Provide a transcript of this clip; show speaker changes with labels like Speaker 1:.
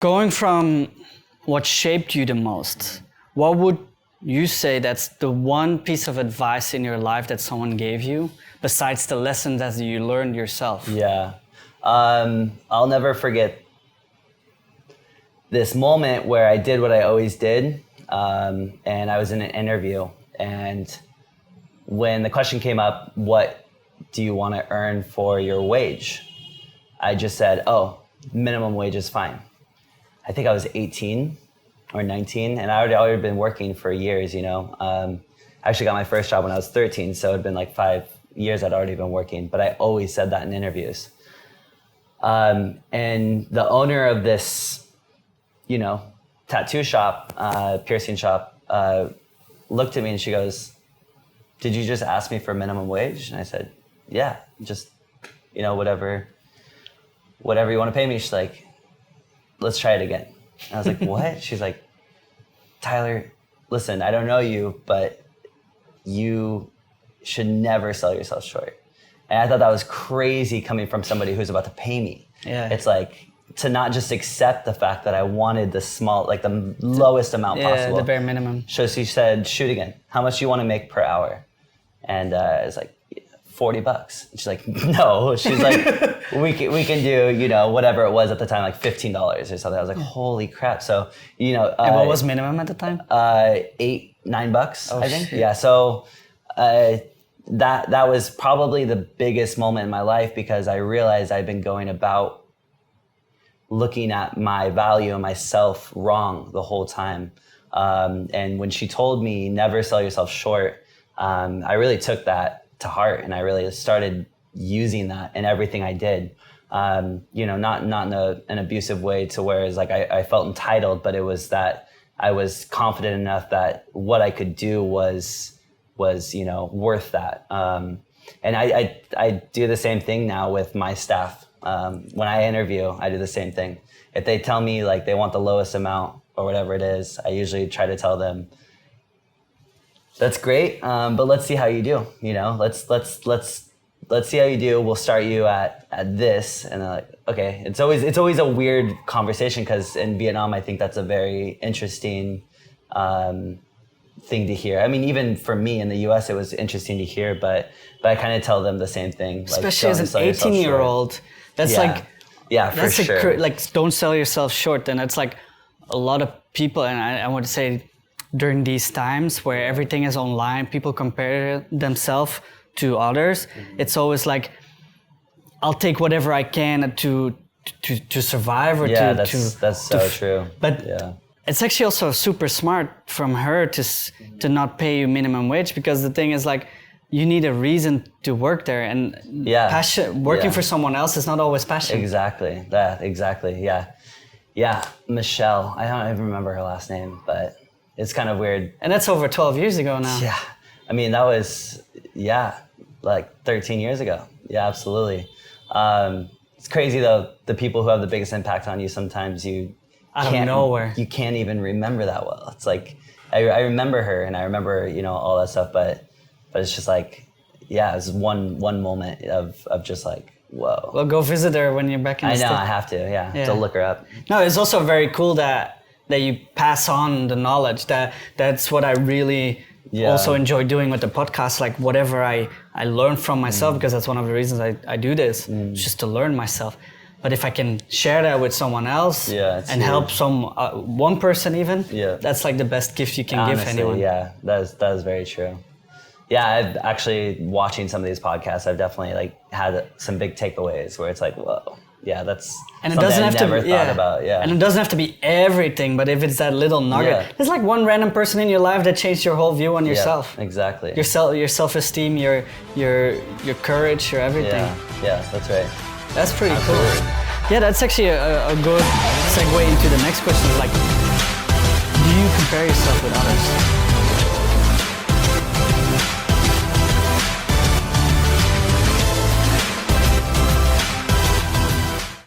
Speaker 1: Going from what shaped you the most, what would you say that's the one piece of advice in your life that someone gave you, besides the lessons that you learned yourself?
Speaker 2: Yeah. I'll never forget this moment where I did what I always did. And I was in an interview. And when the question came up, what do you want to earn for your wage? I just said, minimum wage is fine. I think I was 18 or 19, and I already been working for years, I actually got my first job when I was 13, so it'd been like 5 years I'd already been working, but I always said that in interviews. And the owner of this, tattoo shop, piercing shop, looked at me and she goes, "Did you just ask me for minimum wage?" And I said, "Yeah, just, whatever you want to pay me." She's like, "Let's try it again." And I was like, "What?" She's like, "Tyler, listen, I don't know you, but you should never sell yourself short." And I thought that was crazy coming from somebody who's about to pay me.
Speaker 1: Yeah.
Speaker 2: It's like to not just accept the fact that I wanted the lowest amount possible.
Speaker 1: The bare minimum.
Speaker 2: So she said, "Shoot again. How much do you want to make per hour?" And I was like, $40. And she's like, "No." She's like, we can do, whatever it was at the time, like $15 or something. I was like, holy crap. So,
Speaker 1: and what was minimum at the time?
Speaker 2: $8, $9, I think. Shit. Yeah. So that was probably the biggest moment in my life, because I realized I'd been going about looking at my value and myself wrong the whole time. And when she told me never sell yourself short, I really took that to heart, and I really started using that in everything I did. Not in an abusive way to where it's like I felt entitled, but it was that I was confident enough that what I could do was worth that. And I do the same thing now with my staff. When I interview, I do the same thing. If they tell me like they want the lowest amount or whatever it is, I usually try to tell them, "That's great, but let's see how you do. Let's see how you do. We'll start you at this." And they're like, "Okay." It's always a weird conversation, because in Vietnam, I think that's a very interesting thing to hear. I mean, even for me in the U.S., it was interesting to hear, but I kind of tell them the same thing.
Speaker 1: Especially as an 18-year-old, that's
Speaker 2: for sure.
Speaker 1: Don't sell yourself short. And it's like a lot of people, and I would say, during these times where everything is online, people compare themselves to others. Mm-hmm. It's always like, I'll take whatever I can to survive, or
Speaker 2: that's so true.
Speaker 1: But it's actually also super smart from her to not pay you minimum wage, because the thing is like, you need a reason to work there, and working for someone else is not always passion.
Speaker 2: Exactly. Yeah. Michelle. I don't even remember her last name, but it's kind of weird.
Speaker 1: And that's over 12 years ago now.
Speaker 2: Yeah. I mean, that was, like 13 years ago. Yeah, absolutely. It's crazy though, the people who have the biggest impact on you, sometimes
Speaker 1: out of nowhere.
Speaker 2: You can't even remember that well. It's like, I remember her and I remember, all that stuff, but it's just like, it was one moment of just like, whoa.
Speaker 1: Well, go visit her when you're back in the States.
Speaker 2: I know, I have to, to look her up.
Speaker 1: No, it's also very cool that you pass on the knowledge. That's what I really also enjoy doing with the podcast. Like whatever I learn from myself, because that's one of the reasons I do this, just to learn myself. But if I can share that with someone else and help one person even, that's like the best gift you can give anyone.
Speaker 2: Yeah, that is very true. Yeah, I've actually, watching some of these podcasts, I've definitely had some big takeaways where it's like, whoa. Yeah, that's something I never thought about. Yeah,
Speaker 1: and it doesn't have to be everything, but if it's that little nugget, there's like one random person in your life that changed your whole view on yourself.
Speaker 2: Yeah, exactly.
Speaker 1: Your self-esteem, your courage, your everything.
Speaker 2: Yeah, that's right.
Speaker 1: That's pretty cool. Yeah, that's actually a good segue into the next question. Like, do you compare yourself with others?